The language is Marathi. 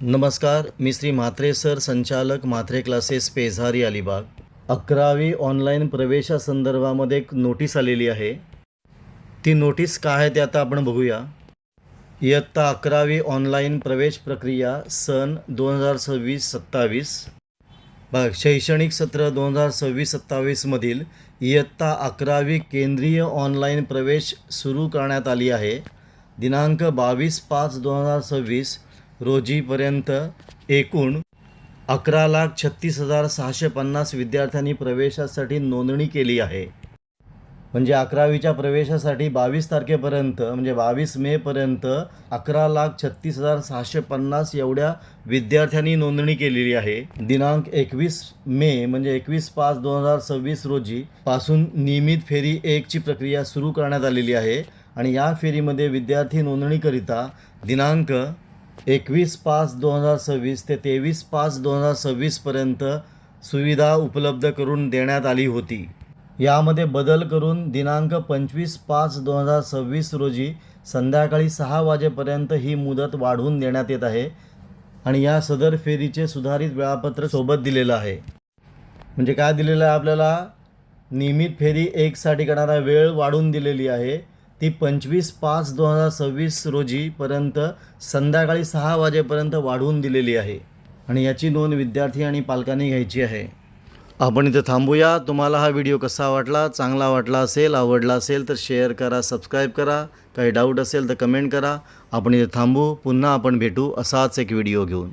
नमस्कार, मी श्री म्हात्रे सर, संचालक म्हात्रे क्लासेस, पेझारी, अलिबाग. 11वी ऑनलाईन प्रवेशासंदर्भामध्ये एक नोटीस आलेली आहे. ती नोटीस काय आहे ते आता आपण बघूया. इयत्ता 11वी ऑनलाईन प्रवेश प्रक्रिया सन 2026-27. बघा, शैक्षणिक सत्र 2026-27 मधील इयत्ता 11वी केंद्रीय ऑनलाईन प्रवेश सुरू करण्यात आली आहे. दिनांक 22/5/2026 रोजीपर्यंत एकूण 11,36,650 विद्यार्थ्यांनी प्रवेशासाठी नोंदणी केली आहे. म्हणजे 11वीच्या प्रवेशासाठी 22 तारखेपर्यंत म्हणजे 22 मेपर्यंत 11,36,650 एवढ्या विद्यार्थ्यांनी नोंदणी केलेली आहे. दिनांक 21 मे म्हणजे 21/5/2026 रोजी पासून नियमित फेरी 1ची प्रक्रिया सुरू करण्यात आलेली आहे. आणि या फेरीमध्ये विद्यार्थी नोंदणीकरिता दिनांक 21/5/2026 ते 23/5/2026 पर्यंत सुविधा उपलब्ध करून देण्यात आली होती. यामध्ये बदल करून दिनांक 25/5/2026 रोजी संध्याकाळी 6 वाजेपर्यंत ही मुदत वाढवून देण्यात येत आहे. आणि या सदर फेरीचे सुधारित वेळापत्रक सोबत दिलेलं आहे. म्हणजे काय दिलेलं आहे आपल्याला, नियमित फेरी 1साठी करणारा वेळ वाढवून दिलेली आहे. ती 25/5/2026 रोजीपर्यंत संध्याकाळी 6 वाजेपर्यंत वाढवून दिलेली आहे. आणि याची नोंद विद्यार्थी आणि पालकांनी घ्यायची आहे. आपण इथे थांबूया. तुम्हाला हा व्हिडिओ कसा वाटला, चांगला वाटला असेल, आवडला असेल तर शेअर करा, सबस्क्राईब करा. काही डाऊट असेल तर कमेंट करा. आपण इथे थांबू. पुन्हा आपण भेटू असाच एक व्हिडिओ घेऊन.